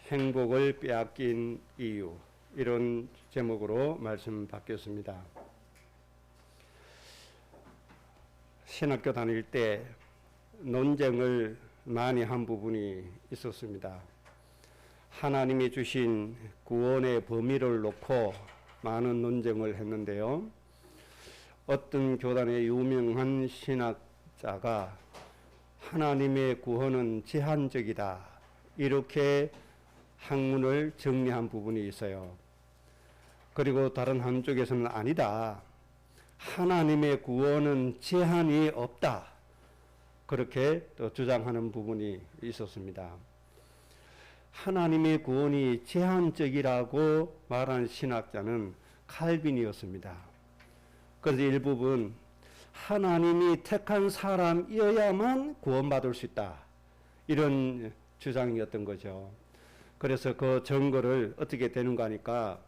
행복을 빼앗긴 이유, 이런 제목으로 말씀 바뀌었습니다. 신학교 다닐 때 논쟁을 많이 한 부분이 있었습니다. 하나님이 주신 구원의 범위를 놓고 많은 논쟁을 했는데요. 어떤 교단의 유명한 신학자가 하나님의 구원은 제한적이다, 이렇게 학문을 정리한 부분이 있어요. 그리고 다른 한쪽에서는 아니다, 하나님의 구원은 제한이 없다, 그렇게 또 주장하는 부분이 있었습니다. 하나님의 구원이 제한적이라고 말한 신학자는 칼빈이었습니다. 그래서 일부분 하나님이 택한 사람이어야만 구원받을 수 있다, 이런 주장이었던 거죠. 그래서 그 증거를 어떻게 되는가 하니까,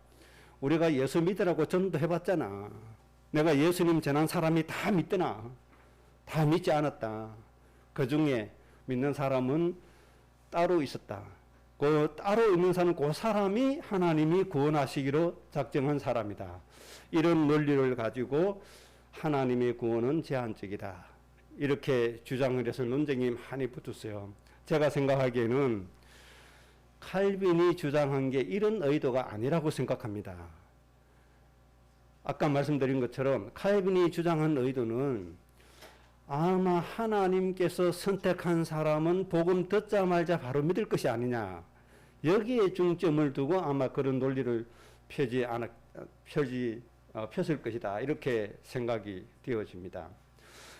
우리가 예수 믿으라고 전도 해봤잖아. 내가 예수님 전한 사람이 다 믿더나? 다 믿지 않았다. 그 중에 믿는 사람은 따로 있었다. 그 따로 있는 사람은 그 사람이 하나님이 구원하시기로 작정한 사람이다. 이런 논리를 가지고 하나님의 구원은 제한적이다, 이렇게 주장을 해서 논쟁이 많이 붙었어요. 제가 생각하기에는 칼빈이 주장한 게 이런 의도가 아니라고 생각합니다. 아까 말씀드린 것처럼 칼빈이 주장한 의도는 아마 하나님께서 선택한 사람은 복음 듣자 말자 바로 믿을 것이 아니냐, 여기에 중점을 두고 아마 그런 논리를 폈을 것이다, 이렇게 생각이 되어집니다.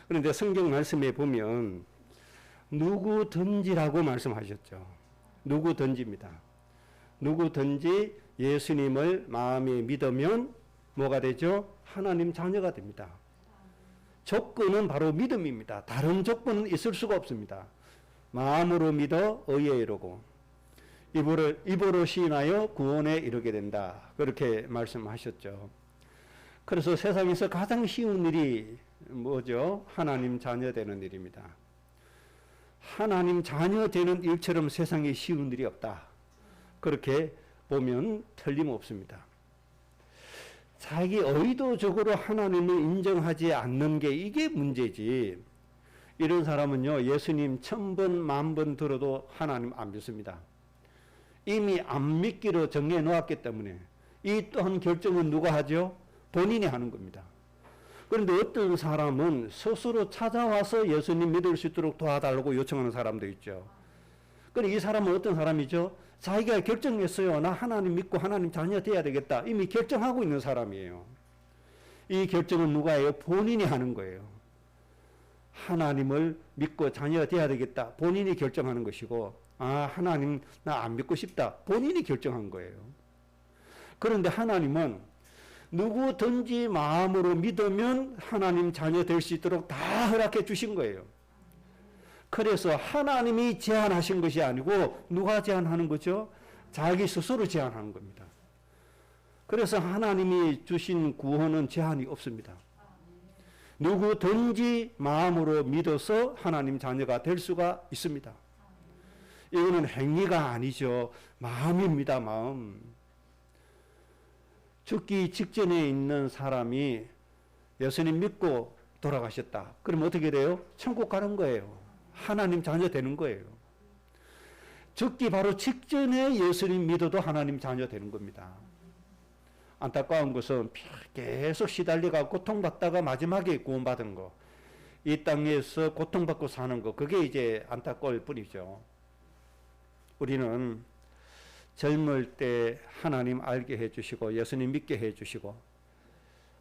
그런데 성경 말씀에 보면 누구든지라고 말씀하셨죠. 누구든지입니다. 누구든지 예수님을 마음에 믿으면 뭐가 되죠? 하나님 자녀가 됩니다. 조건은 바로 믿음입니다. 다른 조건은 있을 수가 없습니다. 마음으로 믿어 의에 이르고 입으로 시인하여 구원에 이르게 된다, 그렇게 말씀하셨죠. 그래서 세상에서 가장 쉬운 일이 뭐죠? 하나님 자녀 되는 일입니다. 하나님 자녀 되는 일처럼 세상에 쉬운 일이 없다, 그렇게 보면 틀림없습니다. 자기 의도적으로 하나님을 인정하지 않는 게 이게 문제지, 이런 사람은요 예수님 1000번 만번 들어도 하나님 안 믿습니다. 이미 안 믿기로 정해 놓았기 때문에 이 또한 결정은 누가 하죠? 본인이 하는 겁니다. 그런데 어떤 사람은 스스로 찾아와서 예수님 믿을 수 있도록 도와달라고 요청하는 사람도 있죠. 그런데 이 사람은 어떤 사람이죠? 자기가 결정했어요. 나 하나님 믿고 하나님 자녀 돼야 되겠다, 이미 결정하고 있는 사람이에요. 이 결정은 누가 해요? 본인이 하는 거예요. 하나님을 믿고 자녀 돼야 되겠다, 본인이 결정하는 것이고, 하나님 나 안 믿고 싶다, 본인이 결정한 거예요. 그런데 하나님은 누구든지 마음으로 믿으면 하나님 자녀 될 수 있도록 다 허락해 주신 거예요. 그래서 하나님이 제한하신 것이 아니고 누가 제한하는 거죠? 자기 스스로 제한하는 겁니다. 그래서 하나님이 주신 구원은 제한이 없습니다. 누구든지 마음으로 믿어서 하나님 자녀가 될 수가 있습니다. 이거는 행위가 아니죠. 마음입니다. 마음. 죽기 직전에 있는 사람이 예수님 믿고 돌아가셨다. 그럼 어떻게 돼요? 천국 가는 거예요. 하나님 자녀 되는 거예요. 죽기 바로 직전에 예수님 믿어도 하나님 자녀 되는 겁니다. 안타까운 것은 계속 시달려가 고통받다가 마지막에 구원받은 거, 이 땅에서 고통받고 사는 거, 그게 이제 안타까울 뿐이죠. 우리는 젊을 때 하나님 알게 해주시고 예수님 믿게 해주시고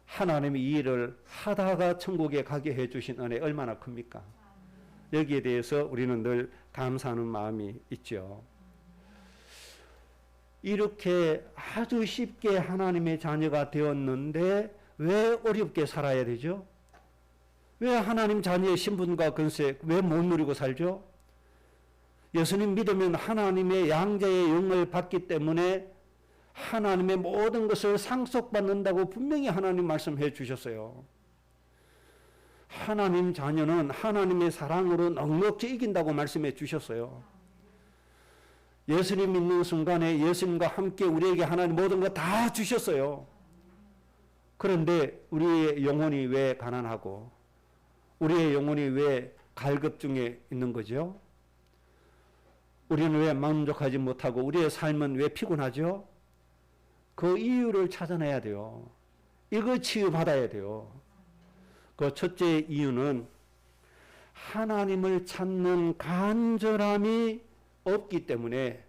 하나님이 이 일을 하다가 천국에 가게 해주신 은혜 얼마나 큽니까? 여기에 대해서 우리는 늘 감사하는 마음이 있죠. 이렇게 아주 쉽게 하나님의 자녀가 되었는데 왜 어렵게 살아야 되죠? 왜 하나님 자녀의 신분과 권세 왜 못 누리고 살죠? 예수님 믿으면 하나님의 양자의 영을 받기 때문에 하나님의 모든 것을 상속받는다고 분명히 하나님 말씀해 주셨어요. 하나님 자녀는 하나님의 사랑으로 넉넉히 이긴다고 말씀해 주셨어요. 예수님 믿는 순간에 예수님과 함께 우리에게 하나님 모든 거 다 주셨어요. 그런데 우리의 영혼이 왜 가난하고 우리의 영혼이 왜 갈급 중에 있는 거죠? 우리는 왜 만족하지 못하고 우리의 삶은 왜 피곤하죠? 그 이유를 찾아내야 돼요. 이거 치유받아야 돼요. 그 첫째 이유는 하나님을 찾는 간절함이 없기 때문에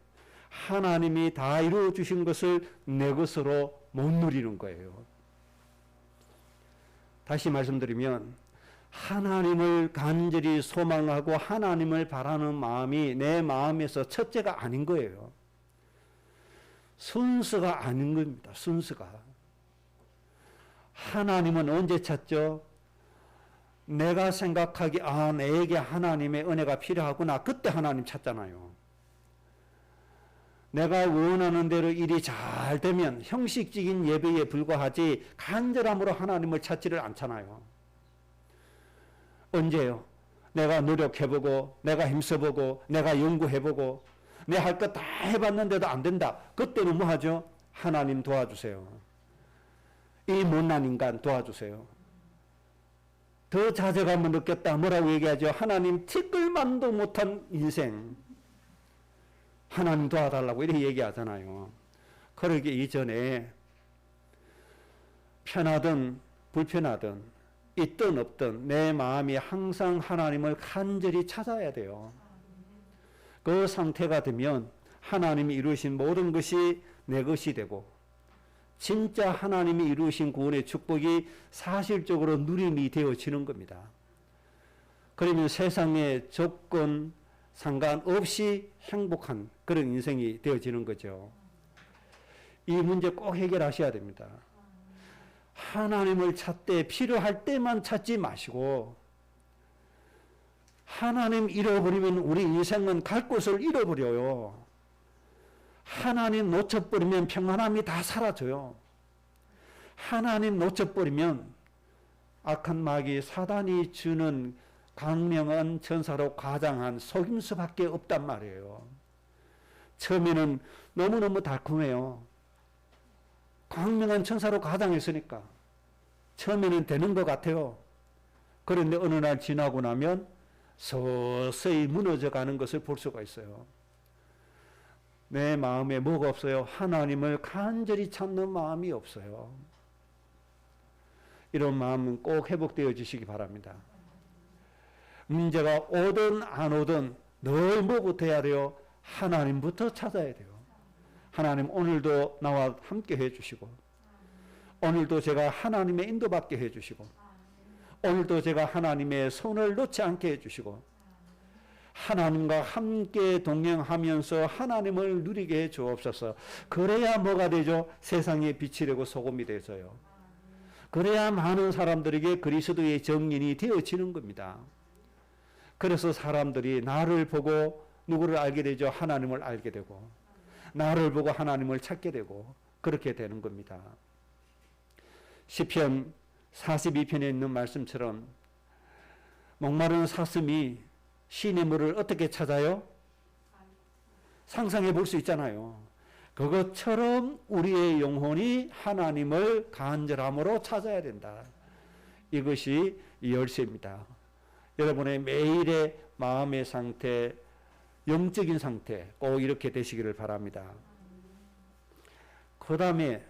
하나님이 다 이루어 주신 것을 내 것으로 못 누리는 거예요. 다시 말씀드리면 하나님을 간절히 소망하고 하나님을 바라는 마음이 내 마음에서 첫째가 아닌 거예요. 순서가 아닌 겁니다. 순서가. 하나님은 언제 찾죠? 내가 생각하기 내게 하나님의 은혜가 필요하구나. 그때 하나님 찾잖아요. 내가 원하는 대로 일이 잘 되면 형식적인 예배에 불과하지 간절함으로 하나님을 찾지를 않잖아요. 언제요? 내가 노력해보고 내가 힘써보고 내가 연구해보고 내 할 것 다 해봤는데도 안 된다. 그때는 뭐 하죠? 하나님 도와주세요. 이 못난 인간 도와주세요. 더 자제감을 느꼈다. 뭐라고 얘기하죠? 하나님 티끌만도 못한 인생. 하나님 도와달라고 이렇게 얘기하잖아요. 그러기 이전에 편하든 불편하든 있든 없든 내 마음이 항상 하나님을 간절히 찾아야 돼요. 그 상태가 되면 하나님이 이루신 모든 것이 내 것이 되고 진짜 하나님이 이루신 구원의 축복이 사실적으로 누림이 되어지는 겁니다. 그러면 세상의 조건 상관없이 행복한 그런 인생이 되어지는 거죠. 이 문제 꼭 해결하셔야 됩니다. 하나님을 찾되 필요할 때만 찾지 마시고 하나님 잃어버리면 우리 인생은 갈 곳을 잃어버려요. 하나님 놓쳐버리면 평안함이 다 사라져요. 하나님 놓쳐버리면 악한 마귀 사단이 주는 강명한 천사로 과장한 속임수밖에 없단 말이에요. 처음에는 너무너무 달콤해요. 강명한 천사로 과장했으니까 처음에는 되는 것 같아요. 그런데 어느 날 지나고 나면 서서히 무너져가는 것을 볼 수가 있어요. 내 마음에 뭐가 없어요? 하나님을 간절히 찾는 마음이 없어요. 이런 마음은 꼭 회복되어 주시기 바랍니다. 문제가 오든 안 오든 늘 뭐부터 해야 돼요? 하나님부터 찾아야 돼요. 하나님 오늘도 나와 함께 해주시고 오늘도 제가 하나님의 인도받게 해주시고 오늘도 제가 하나님의 손을 놓지 않게 해주시고 하나님과 함께 동행하면서 하나님을 누리게 해 주옵소서. 그래야 뭐가 되죠? 세상에 빛이 되고 소금이 되어요. 그래야 많은 사람들에게 그리스도의 정인이 되어지는 겁니다. 그래서 사람들이 나를 보고 누구를 알게 되죠? 하나님을 알게 되고 나를 보고 하나님을 찾게 되고 그렇게 되는 겁니다. 시편 42편에 있는 말씀처럼 목마른 사슴이 시냇물을 어떻게 찾아요? 상상해 볼 수 있잖아요. 그것처럼 우리의 영혼이 하나님을 간절함으로 찾아야 된다. 이것이 열쇠입니다. 여러분의 매일의 마음의 상태, 영적인 상태 꼭 이렇게 되시기를 바랍니다. 그 다음에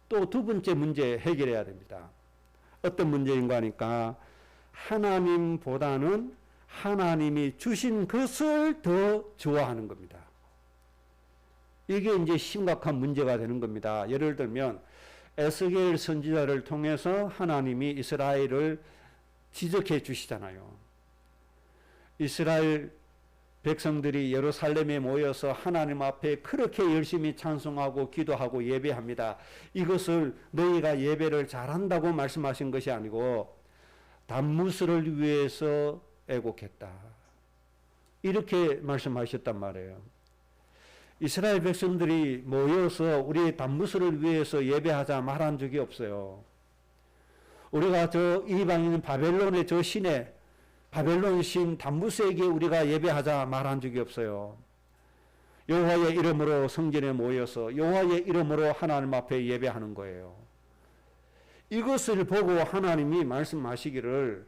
또 두 번째 문제 해결해야 됩니다. 어떤 문제인가 하니까 하나님보다는 하나님이 주신 것을 더 좋아하는 겁니다. 이게 이제 심각한 문제가 되는 겁니다. 예를 들면 에스겔 선지자를 통해서 하나님이 이스라엘을 지적해 주시잖아요. 이스라엘 백성들이 예루살렘에 모여서 하나님 앞에 그렇게 열심히 찬송하고 기도하고 예배합니다. 이것을 너희가 예배를 잘한다고 말씀하신 것이 아니고 단무스를 위해서 애곡했다. 이렇게 말씀하셨단 말이에요. 이스라엘 백성들이 모여서 우리 단무스를 위해서 예배하자 말한 적이 없어요. 우리가 저 이방인 바벨론의 저 신에 바벨론 신 단무스에게 우리가 예배하자 말한 적이 없어요. 여호와의 이름으로 성전에 모여서 여호와의 이름으로 하나님 앞에 예배하는 거예요. 이것을 보고 하나님이 말씀하시기를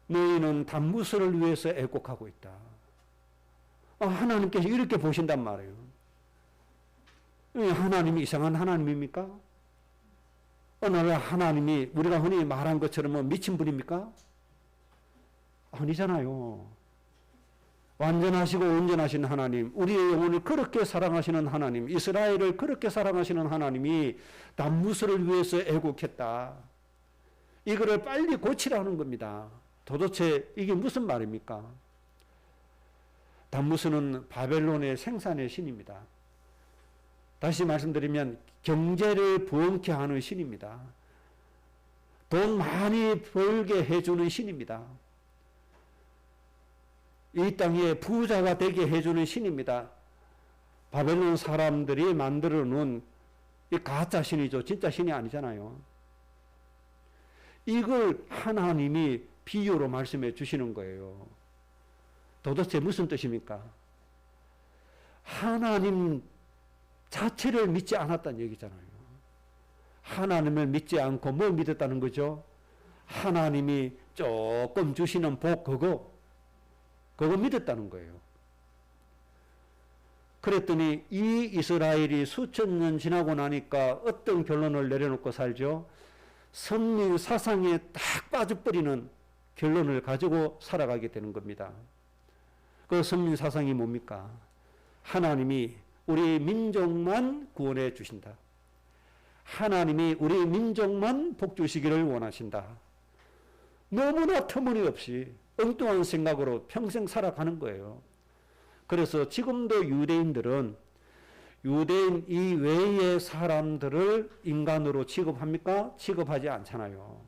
너희는 단무스를 위해서 애곡하고 있다. 하나님께서 이렇게 보신단 말이에요. 하나님이 이상한 하나님입니까? 어느 날 하나님이 우리가 흔히 말한 것처럼 미친 분입니까? 아니잖아요. 완전하시고 온전하신 하나님, 우리의 영혼을 그렇게 사랑하시는 하나님, 이스라엘을 그렇게 사랑하시는 하나님이 단무스를 위해서 애곡했다. 이거를 빨리 고치라는 겁니다. 도대체 이게 무슨 말입니까? 단무스는 바벨론의 생산의 신입니다. 다시 말씀드리면 경제를 부엉케 하는 신입니다. 돈 많이 벌게 해주는 신입니다. 이 땅에 부자가 되게 해주는 신입니다. 바벨론 사람들이 만들어 놓은 이 가짜 신이죠. 진짜 신이 아니잖아요. 이걸 하나님이 비유로 말씀해 주시는 거예요. 도대체 무슨 뜻입니까? 하나님 자체를 믿지 않았다는 얘기잖아요. 하나님을 믿지 않고 뭘 믿었다는 거죠? 하나님이 조금 주시는 복 그거 믿었다는 거예요. 그랬더니 이 이스라엘이 수천 년 지나고 나니까 어떤 결론을 내려놓고 살죠? 선민 사상에 딱 빠져버리는 결론을 가지고 살아가게 되는 겁니다. 그 선민 사상이 뭡니까? 하나님이 우리 민족만 구원해 주신다. 하나님이 우리 민족만 복 주시기를 원하신다. 너무나 터무니없이 엉뚱한 생각으로 평생 살아가는 거예요. 그래서 지금도 유대인들은 유대인 이외의 사람들을 인간으로 취급합니까? 취급하지 않잖아요.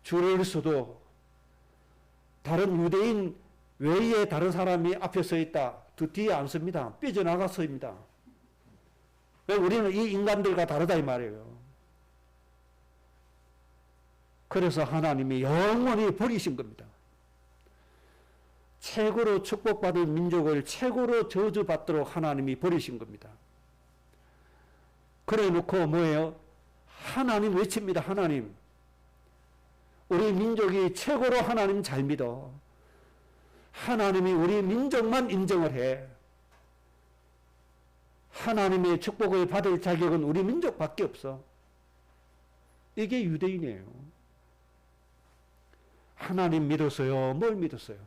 줄을 서도 다른 유대인 외에 다른 사람이 앞에 서 있다. 뒤에 안 섭니다. 삐져나가 서입니다. 왜? 우리는 이 인간들과 다르다 이 말이에요. 그래서 하나님이 영원히 버리신 겁니다. 최고로 축복받은 민족을 최고로 저주받도록 하나님이 버리신 겁니다. 그래 놓고 뭐예요? 하나님 외칩니다. 하나님. 우리 민족이 최고로 하나님 잘 믿어. 하나님이 우리 민족만 인정을 해. 하나님의 축복을 받을 자격은 우리 민족밖에 없어. 이게 유대인이에요. 하나님 믿었어요? 뭘 믿었어요?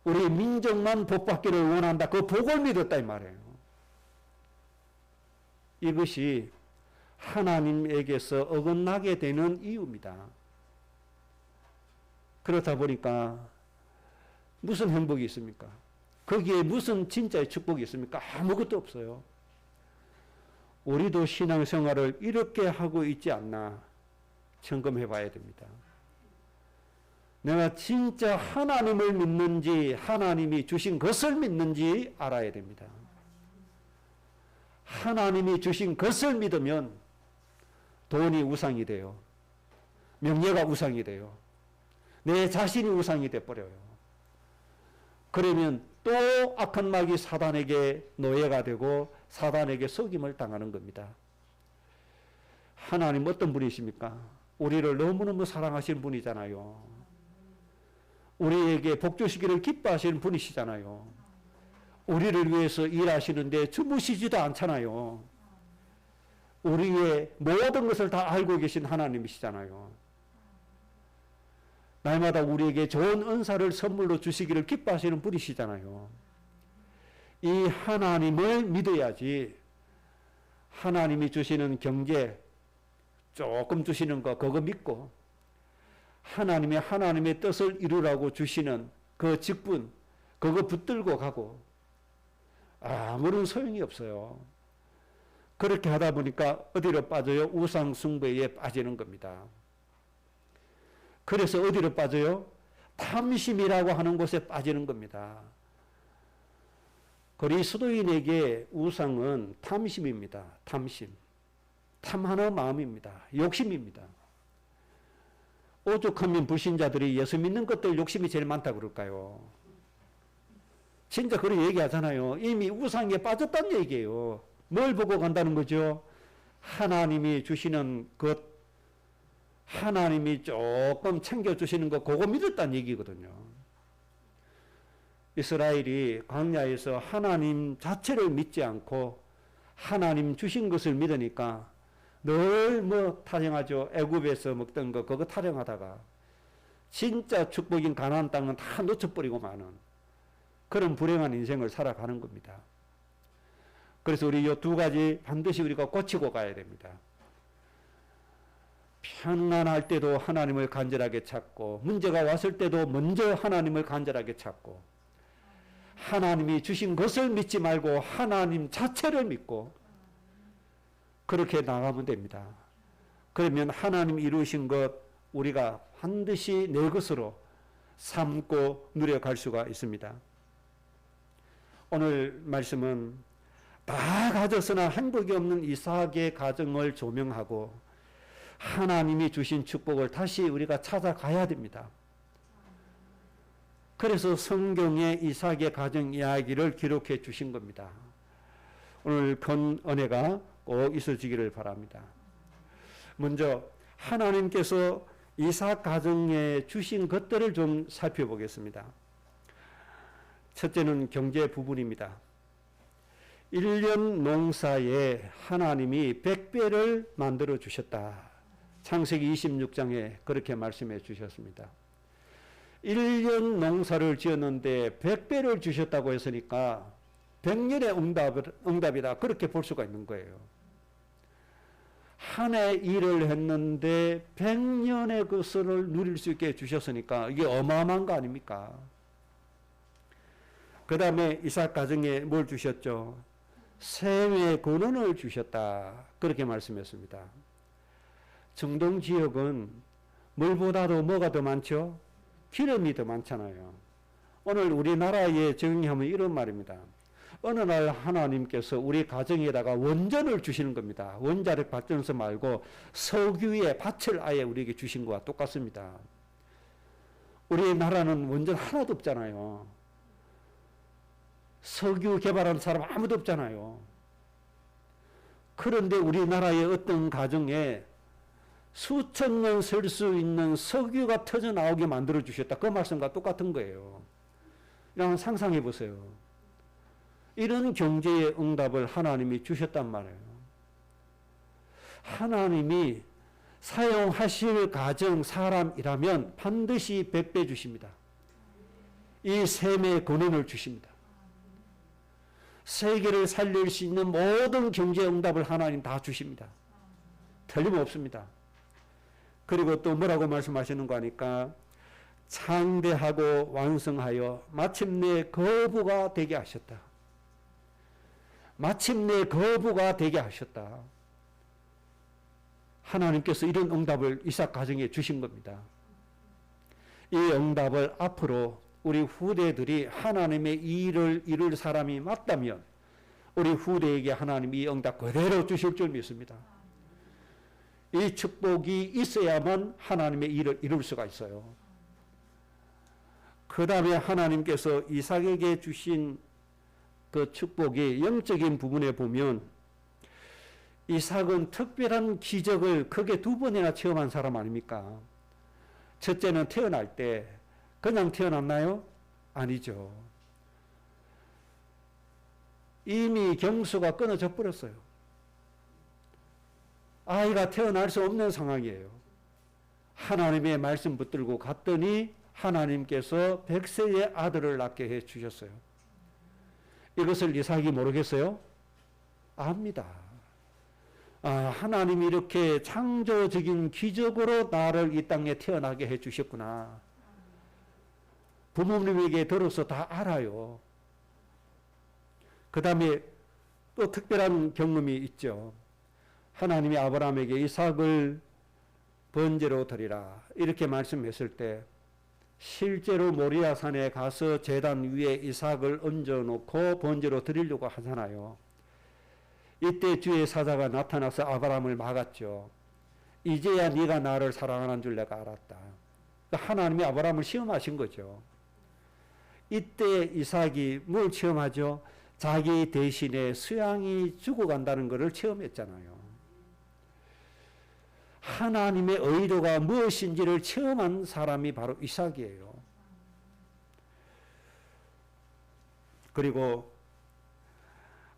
우리 민족만 복받기를 원한다. 그 복을 믿었다 이 말이에요. 이것이 하나님에게서 어긋나게 되는 이유입니다. 그렇다 보니까 무슨 행복이 있습니까? 거기에 무슨 진짜의 축복이 있습니까? 아무것도 없어요. 우리도 신앙생활을 이렇게 하고 있지 않나 점검해 봐야 됩니다. 내가 진짜 하나님을 믿는지 하나님이 주신 것을 믿는지 알아야 됩니다. 하나님이 주신 것을 믿으면 돈이 우상이 돼요. 명예가 우상이 돼요. 내 자신이 우상이 돼버려요. 그러면 또 악한 마귀 사단에게 노예가 되고 사단에게 속임을 당하는 겁니다. 하나님 어떤 분이십니까? 우리를 너무너무 사랑하시는 분이잖아요. 우리에게 복 주시기를 기뻐하시는 분이시잖아요. 우리를 위해서 일하시는데 주무시지도 않잖아요. 우리의 모든 것을 다 알고 계신 하나님이시잖아요. 날마다 우리에게 좋은 은사를 선물로 주시기를 기뻐하시는 분이시잖아요. 이 하나님을 믿어야지 하나님이 주시는 경제 조금 주시는 거 그거 믿고 하나님이 하나님의 뜻을 이루라고 주시는 그 직분 그거 붙들고 가고 아무런 소용이 없어요. 그렇게 하다 보니까 어디로 빠져요? 우상 숭배에 빠지는 겁니다. 그래서 어디로 빠져요? 탐심이라고 하는 곳에 빠지는 겁니다. 그리스도인에게 우상은 탐심입니다. 탐심. 탐하는 마음입니다. 욕심입니다. 오죽하면 불신자들이 예수 믿는 것들 욕심이 제일 많다고 그럴까요? 진짜 그런 얘기하잖아요. 이미 우상에 빠졌다는 얘기예요. 뭘 보고 간다는 거죠? 하나님이 주시는 것, 하나님이 조금 챙겨주시는 것, 그거 믿었다는 얘기거든요. 이스라엘이 광야에서 하나님 자체를 믿지 않고 하나님 주신 것을 믿으니까 늘 뭐 타령하죠. 애굽에서 먹던 거 그거 타령하다가 진짜 축복인 가나안 땅은 다 놓쳐버리고 마는 그런 불행한 인생을 살아가는 겁니다. 그래서 우리 이 두 가지 반드시 우리가 고치고 가야 됩니다. 평안할 때도 하나님을 간절하게 찾고 문제가 왔을 때도 먼저 하나님을 간절하게 찾고 하나님이 주신 것을 믿지 말고 하나님 자체를 믿고 그렇게 나가면 됩니다. 그러면 하나님 이루신 것 우리가 반드시 내 것으로 삼고 누려갈 수가 있습니다. 오늘 말씀은 다 가졌으나 행복이 없는 이삭의 가정을 조명하고 하나님이 주신 축복을 다시 우리가 찾아가야 됩니다. 그래서 성경에 이삭의 가정 이야기를 기록해 주신 겁니다. 오늘 큰 은혜가 꼭 있어지기를 바랍니다. 먼저 하나님께서 이삭 가정에 주신 것들을 좀 살펴보겠습니다. 첫째는 경제 부분입니다. 1년 농사에 하나님이 100배를 만들어 주셨다. 창세기 26장에 그렇게 말씀해 주셨습니다. 1년 농사를 지었는데 100배를 주셨다고 했으니까 100년의 응답이다. 그렇게 볼 수가 있는 거예요. 한 해 일을 했는데 100년의 것을 누릴 수 있게 주셨으니까 이게 어마어마한 거 아닙니까? 그 다음에 이삭 가정에 뭘 주셨죠? 샘의 근원을 주셨다. 그렇게 말씀했습니다. 중동 지역은 물보다도 뭐가 더 많죠? 기름이 더 많잖아요. 오늘 우리나라에 적용하면 이런 말입니다. 어느 날 하나님께서 우리 가정에다가 원전을 주시는 겁니다. 원자력 발전소 말고 석유의 밭을 아예 우리에게 주신 것과 똑같습니다. 우리나라는 원전 하나도 없잖아요. 석유 개발하는 사람 아무도 없잖아요. 그런데 우리나라의 어떤 가정에 수천 년 쓸 수 있는 석유가 터져 나오게 만들어 주셨다. 그 말씀과 똑같은 거예요. 그냥 상상해 보세요. 이런 경제의 응답을 하나님이 주셨단 말이에요. 하나님이 사용하실 가정 사람이라면 반드시 100배 주십니다. 이 샘의 근원을 주십니다. 세계를 살릴 수 있는 모든 경제 응답을 하나님 다 주십니다. 틀림없습니다. 그리고 또 뭐라고 말씀하시는 거 하니까 창대하고 완성하여 마침내 거부가 되게 하셨다. 마침내 거부가 되게 하셨다. 하나님께서 이런 응답을 이삭 가정에 주신 겁니다. 이 응답을 앞으로 우리 후대들이 하나님의 일을 이룰 사람이 맞다면 우리 후대에게 하나님이 이 응답 그대로 주실 줄 믿습니다. 이 축복이 있어야만 하나님의 일을 이룰 수가 있어요. 그 다음에 하나님께서 이삭에게 주신 그 축복이 영적인 부분에 보면 이삭은 특별한 기적을 크게 2번이나 체험한 사람 아닙니까? 첫째는 태어날 때 그냥 태어났나요? 아니죠. 이미 경수가 끊어져 버렸어요. 아이가 태어날 수 없는 상황이에요. 하나님의 말씀 붙들고 갔더니 하나님께서 100세의 아들을 낳게 해 주셨어요. 이것을 이삭이 모르겠어요? 압니다. 하나님이 이렇게 창조적인 기적으로 나를 이 땅에 태어나게 해 주셨구나. 부모님에게 들어서 다 알아요. 그 다음에 또 특별한 경험이 있죠. 하나님이 아브라함에게 이삭을 번제로 드리라 이렇게 말씀했을 때 실제로 모리아 산에 가서 제단 위에 이삭을 얹어놓고 번제로 드리려고 하잖아요. 이때 주의 사자가 나타나서 아브라함을 막았죠. 이제야 네가 나를 사랑하는 줄 내가 알았다. 하나님이 아브라함을 시험하신 거죠. 이때 이삭이 뭘 체험하죠? 자기 대신에 수양이 죽어간다는 것을 체험했잖아요. 하나님의 의도가 무엇인지를 체험한 사람이 바로 이삭이에요. 그리고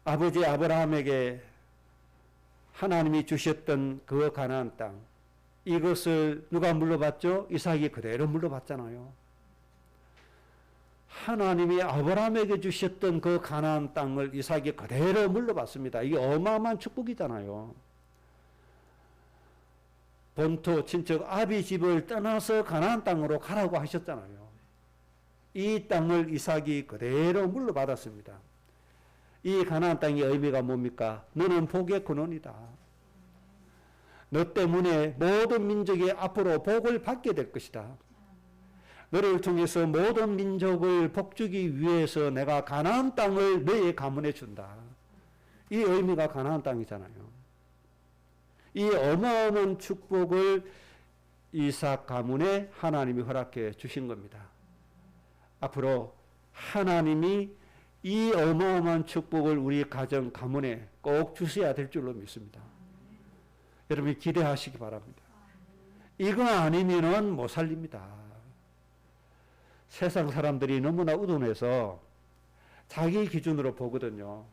아버지 아브라함에게 하나님이 주셨던 그 가나안 땅, 이것을 누가 물러봤죠? 이삭이 그대로 물러봤잖아요. 하나님이 아브라함에게 주셨던 그 가나안 땅을 이삭이 그대로 물러봤습니다. 이게 어마어마한 축복이잖아요. 본토 친척 아비 집을 떠나서 가나안 땅으로 가라고 하셨잖아요. 이 땅을 이삭이 그대로 물러받았습니다. 이 가나안 땅의 의미가 뭡니까? 너는 복의 근원이다. 너 때문에 모든 민족이 앞으로 복을 받게 될 것이다. 너를 통해서 모든 민족을 복주기 위해서 내가 가나안 땅을 너의 가문에 준다. 이 의미가 가나안 땅이잖아요. 이 어마어마한 축복을 이삭 가문에 하나님이 허락해 주신 겁니다. 앞으로 하나님이 이 어마어마한 축복을 우리 가정 가문에 꼭 주셔야 될 줄로 믿습니다. 여러분 기대하시기 바랍니다. 이거 아니면은 못 살립니다. 세상 사람들이 너무나 우둔해서 자기 기준으로 보거든요.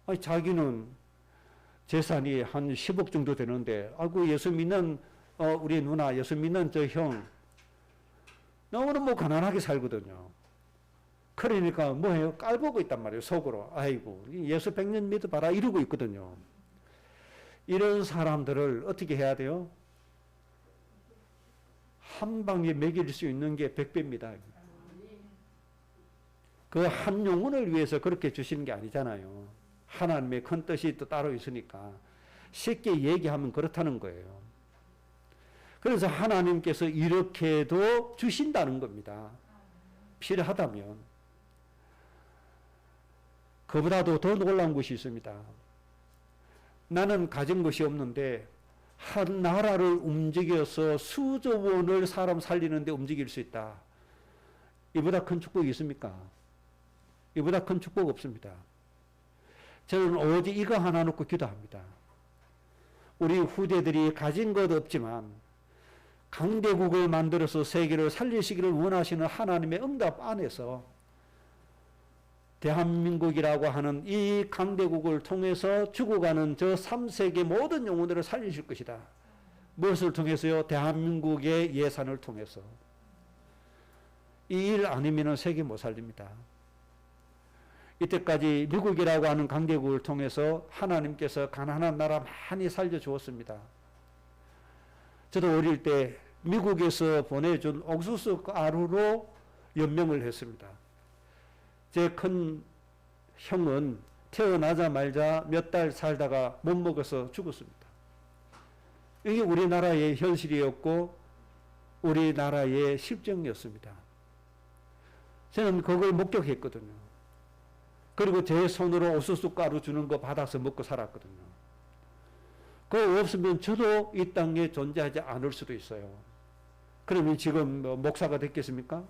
아니, 자기는 재산이 한 10억 정도 되는데, 아이고, 예수 믿는, 우리 누나, 예수 믿는 저 형, 너무너무 가난하게 살거든요. 그러니까 뭐해요? 깔보고 있단 말이에요, 속으로. 아이고, 예수 100년 믿어봐라, 이러고 있거든요. 이런 사람들을 어떻게 해야 돼요? 한 방에 먹일 수 있는 게 100배입니다. 그 한 영혼을 위해서 그렇게 주시는 게 아니잖아요. 하나님의 큰 뜻이 또 따로 있으니까 쉽게 얘기하면 그렇다는 거예요. 그래서 하나님께서 이렇게도 주신다는 겁니다. 필요하다면. 그보다도 더 놀라운 것이 있습니다. 나는 가진 것이 없는데 한 나라를 움직여서 수조 원을 사람 살리는데 움직일 수 있다. 이보다 큰 축복이 있습니까? 이보다 큰 축복 없습니다. 저는 오직 이거 하나 놓고 기도합니다. 우리 후대들이 가진 것 없지만 강대국을 만들어서 세계를 살리시기를 원하시는 하나님의 응답 안에서 대한민국이라고 하는 이 강대국을 통해서 죽어가는 저 3세계 모든 영혼들을 살리실 것이다. 무엇을 통해서요? 대한민국의 예산을 통해서. 이 일 아니면 세계 못 살립니다. 이때까지 미국이라고 하는 강대국을 통해서 하나님께서 가난한 나라 많이 살려주었습니다. 저도 어릴 때 미국에서 보내준 옥수수 가루로 연명을 했습니다. 제 큰 형은 태어나자마자 몇 달 살다가 못 먹어서 죽었습니다. 이게 우리나라의 현실이었고 우리나라의 실정이었습니다. 저는 그걸 목격했거든요. 그리고 제 손으로 옥수수 가루 주는 거 받아서 먹고 살았거든요. 그거 없으면 저도 이 땅에 존재하지 않을 수도 있어요. 그러면 지금 목사가 됐겠습니까?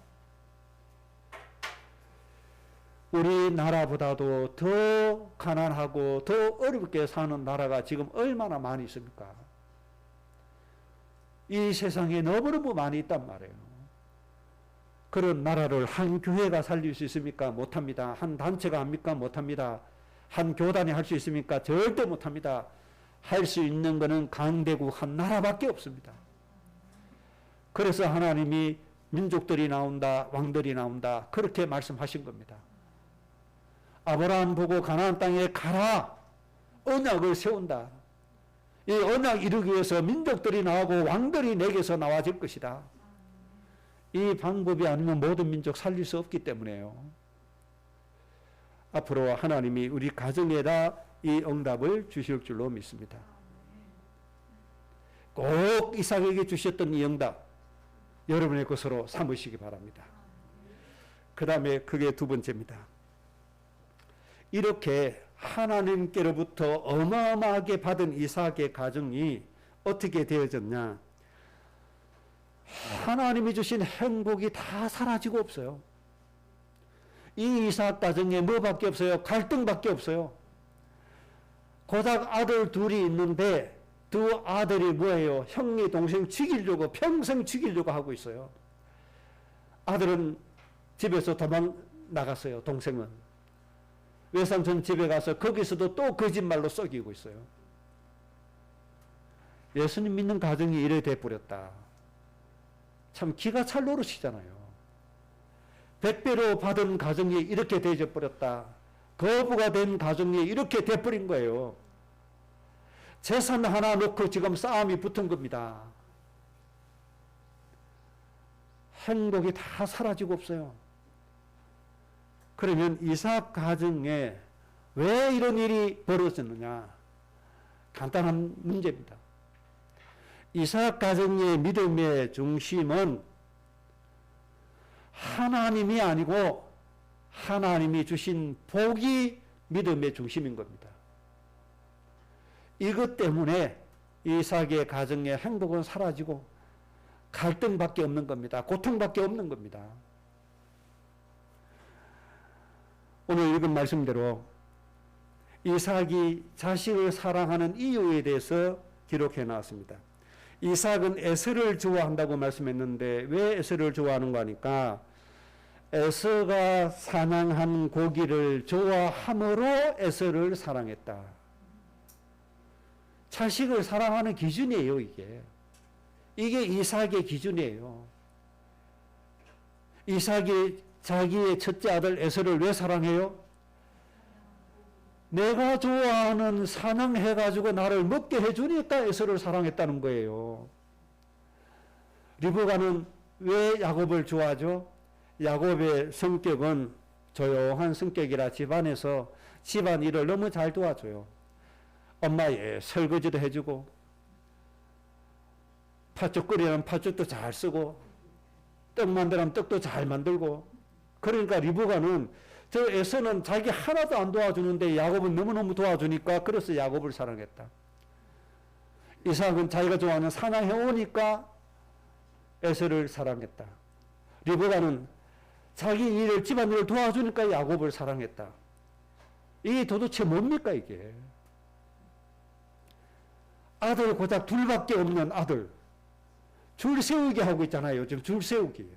우리나라보다도 더 가난하고 더 어렵게 사는 나라가 지금 얼마나 많이 있습니까? 이 세상에 너무너무 많이 있단 말이에요. 그런 나라를 한 교회가 살릴 수 있습니까? 못합니다. 한 단체가 합니까? 못합니다. 한 교단이 할 수 있습니까? 절대 못합니다. 할 수 있는 것은 강대국 한 나라밖에 없습니다. 그래서 하나님이 민족들이 나온다, 왕들이 나온다, 그렇게 말씀하신 겁니다. 아브라함 보고 가나안 땅에 가라, 언약을 세운다. 이 언약 이루기 위해서 민족들이 나오고 왕들이 내게서 나와질 것이다. 이 방법이 아니면 모든 민족 살릴 수 없기 때문에요. 앞으로 하나님이 우리 가정에다 이 응답을 주실 줄로 믿습니다. 꼭 이삭에게 주셨던 이 응답 여러분의 것으로 삼으시기 바랍니다. 그 다음에 그게 두 번째입니다. 이렇게 하나님께로부터 어마어마하게 받은 이삭의 가정이 어떻게 되어졌냐? 하나님이 주신 행복이 다 사라지고 없어요. 이 이삭 가정에 뭐밖에 없어요? 갈등밖에 없어요. 고작 아들 둘이 있는데 두 아들이 뭐예요? 형이 동생 죽이려고 평생 죽이려고 하고 있어요. 아들은 집에서 도망 나갔어요. 동생은 외삼촌 집에 가서 거기서도 또 거짓말로 썩이고 있어요. 예수님 믿는 가정이 이래 돼버렸다. 참 기가 찰 노릇이잖아요. 100배로 받은 가정이 이렇게 되어버렸다. 거부가 된 가정이 이렇게 돼버린 거예요. 재산 하나 놓고 지금 싸움이 붙은 겁니다. 행복이 다 사라지고 없어요. 그러면 이삭 가정에 왜 이런 일이 벌어졌느냐? 간단한 문제입니다. 이삭 가정의 믿음의 중심은 하나님이 아니고 하나님이 주신 복이 믿음의 중심인 겁니다. 이것 때문에 이삭의 가정의 행복은 사라지고 갈등밖에 없는 겁니다. 고통밖에 없는 겁니다. 오늘 읽은 말씀대로 이삭이 자식을 사랑하는 이유에 대해서 기록해 놨습니다. 이삭은 에서를 좋아한다고 말씀했는데 왜 에서를 좋아하는가 하니까 에서가 사냥한 고기를 좋아함으로 에서를 사랑했다. 자식을 사랑하는 기준이에요, 이게. 이게 이삭의 기준이에요. 이삭이 자기의 첫째 아들 에서를 왜 사랑해요? 내가 좋아하는 사냥해가지고 나를 먹게 해주니까 에서를 사랑했다는 거예요. 리브가는 왜 야곱을 좋아하죠? 야곱의 성격은 조용한 성격이라 집안에서 집안일을 너무 잘 도와줘요. 엄마의 설거지도 해주고 팥죽 끓이면 팥죽도 잘 쓰고 떡 만들면 떡도 잘 만들고. 그러니까 리브가는 저 에서는 자기 하나도 안 도와주는데 야곱은 너무너무 도와주니까 그래서 야곱을 사랑했다. 이삭은 자기가 좋아하는 사냥해 오니까 에서를 사랑했다. 리브가는 자기 일을 집안일을 도와주니까 야곱을 사랑했다. 이게 도대체 뭡니까 이게? 아들 고작 둘밖에 없는 아들 줄 세우기 하고 있잖아요. 요즘 줄 세우기.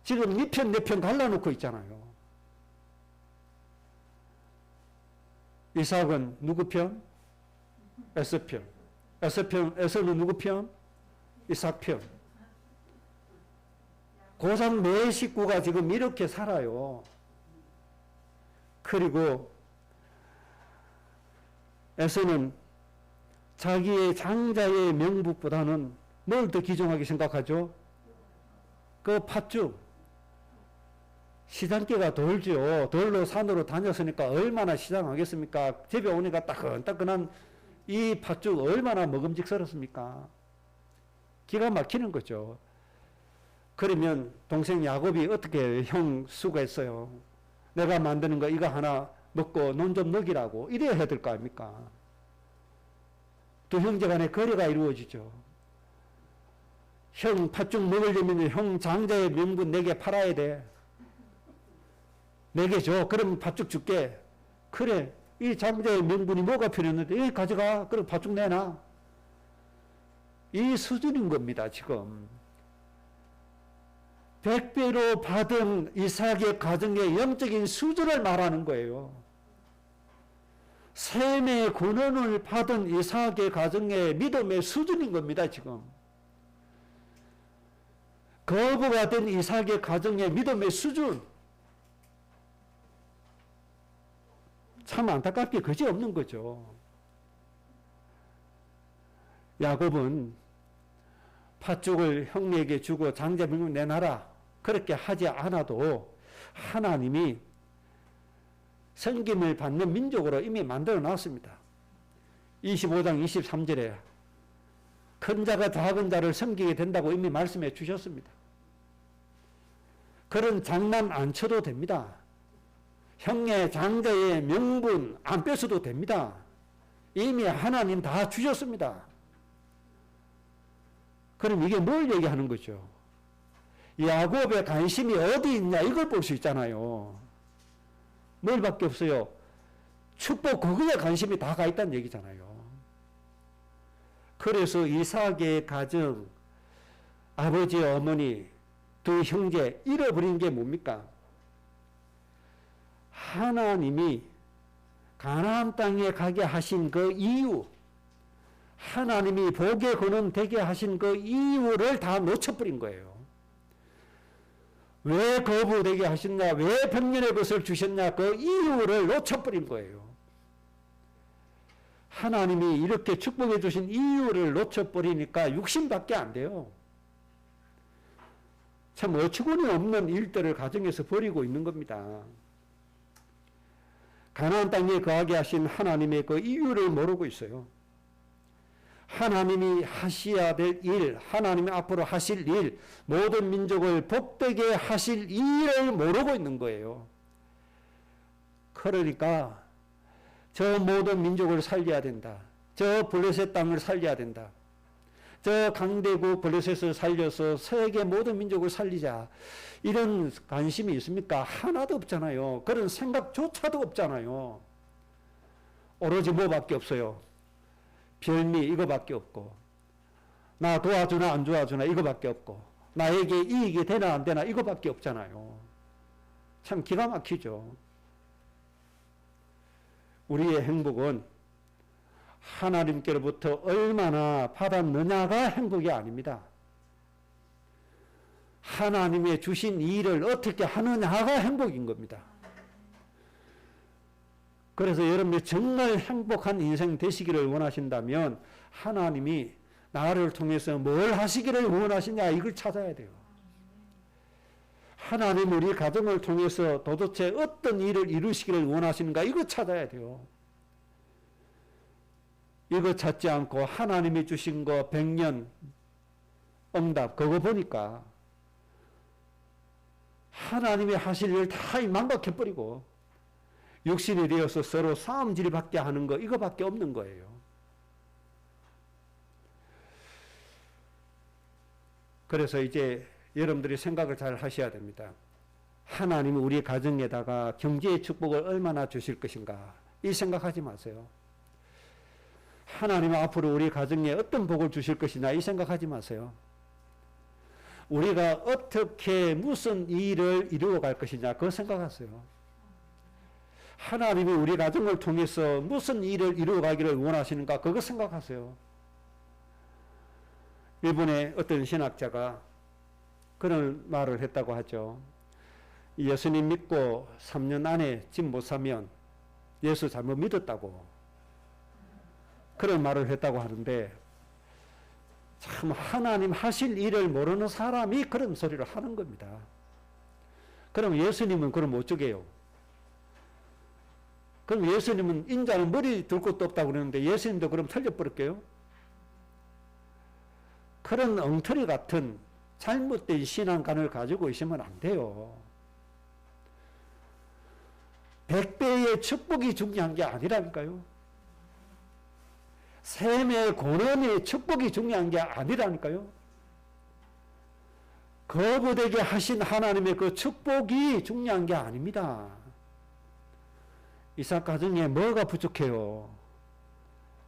지금 네 편 내 편 갈라놓고 있잖아요. 이삭은 누구 편? 에서 편. 에서는 누구 편? 이삭 편. 고작 내 식구가 지금 이렇게 살아요. 그리고 에서는 자기의 장자의 명복보다는 뭘 더 귀중하게 생각하죠? 그 팥죽. 시장기가 돌죠. 돌로 산으로 다녔으니까 얼마나 시장하겠습니까? 집에 오니까 따끈따끈한 이 팥죽 얼마나 먹음직스럽습니까? 기가 막히는 거죠. 그러면 동생 야곱이 어떻게 형 수고했어요. 내가 만드는 거 이거 하나 먹고 논 좀 먹이라고 이래야 해야 될 거 아닙니까? 두 형제 간의 거래가 이루어지죠. 형 팥죽 먹으려면 형 장자의 명분 내게 팔아야 돼. 내게 줘. 그럼 팥죽 줄게. 그래. 이 장자의 명분이 뭐가 필요했는데 가져가. 그럼 팥죽 내놔. 이 수준인 겁니다. 지금. 100배로 받은 이삭의 가정의 영적인 수준을 말하는 거예요. 셈의 권한을 받은 이삭의 가정의 믿음의 수준인 겁니다. 지금. 거부가 된 이삭의 가정의 믿음의 수준. 참 안타깝게 그지없는 거죠. 야곱은 팥죽을 형에게 주고 장자명분 내놔라. 그렇게 하지 않아도 하나님이 섬김을 받는 민족으로 이미 만들어 놨습니다. 25장 23절에 큰 자가 작은 자를 섬기게 된다고 이미 말씀해 주셨습니다. 그런 장난 안 쳐도 됩니다. 형의 장자의 명분 안 뺏어도 됩니다. 이미 하나님 다 주셨습니다. 그럼 이게 뭘 얘기하는 거죠? 야곱의 관심이 어디 있냐 이걸 볼 수 있잖아요. 뭘밖에 없어요. 축복 거기에 관심이 다 가 있다는 얘기잖아요. 그래서 이삭의 가정, 아버지, 어머니, 두 형제 잃어버린 게 뭡니까? 하나님이 가나안 땅에 가게 하신 그 이유, 하나님이 복의 근원 되게 하신 그 이유를 다 놓쳐버린 거예요. 왜 거부되게 하셨냐, 왜 백년의 것을 주셨냐, 그 이유를 놓쳐버린 거예요. 하나님이 이렇게 축복해 주신 이유를 놓쳐버리니까 육신밖에 안 돼요. 참 어처구니 없는 일들을 가정에서 벌이고 있는 겁니다. 가나안 땅에 거하게 하신 하나님의 그 이유를 모르고 있어요. 하나님이 하셔야 될 일, 하나님이 앞으로 하실 일, 모든 민족을 복되게 하실 일을 모르고 있는 거예요. 그러니까 저 모든 민족을 살려야 된다. 저 블레셋 땅을 살려야 된다. 저 강대국 블레셋을 살려서 세계 모든 민족을 살리자. 이런 관심이 있습니까? 하나도 없잖아요. 그런 생각조차도 없잖아요. 오로지 뭐밖에 없어요. 별미 이거밖에 없고, 나 도와주나 안 도와주나 이거밖에 없고, 나에게 이익이 되나 안 되나 이거밖에 없잖아요. 참 기가 막히죠. 우리의 행복은 하나님께로부터 얼마나 받았느냐가 행복이 아닙니다. 하나님의 주신 일을 어떻게 하느냐가 행복인 겁니다. 그래서 여러분이 정말 행복한 인생 되시기를 원하신다면 하나님이 나를 통해서 뭘 하시기를 원하시냐 이걸 찾아야 돼요. 하나님 우리 가정을 통해서 도대체 어떤 일을 이루시기를 원하시는가 이거 찾아야 돼요. 이거 찾지 않고 하나님이 주신 거 100년 응답 그거 보니까 하나님이 하실 일 다 망각해버리고 육신이 되어서 서로 싸움질밖에 하는 거 이거밖에 없는 거예요. 그래서 이제 여러분들이 생각을 잘 하셔야 됩니다. 하나님이 우리 가정에다가 경제의 축복을 얼마나 주실 것인가 이 생각하지 마세요. 하나님은 앞으로 우리 가정에 어떤 복을 주실 것이냐 이 생각하지 마세요. 우리가 어떻게 무슨 일을 이루어 갈 것이냐 그거 생각하세요. 하나님이 우리 가정을 통해서 무슨 일을 이루어 가기를 원하시는가 그거 생각하세요. 일본의 어떤 신학자가 그런 말을 했다고 하죠. 예수님 믿고 3년 안에 집 못 사면 예수 잘못 믿었다고 그런 말을 했다고 하는데 참 하나님 하실 일을 모르는 사람이 그런 소리를 하는 겁니다. 그럼 예수님은 그럼 어쩌게요? 그럼 예수님은 인자는 머리 둘 곳도 없다고 그러는데 예수님도 그럼 틀려버릴게요? 그런 엉터리 같은 잘못된 신앙관을 가지고 있으면 안 돼요. 100배의 축복이 중요한 게 아니라니까요. 샘의 고난의 축복이 중요한 게 아니라니까요. 거부되게 하신 하나님의 그 축복이 중요한 게 아닙니다. 이삭 가정에 뭐가 부족해요?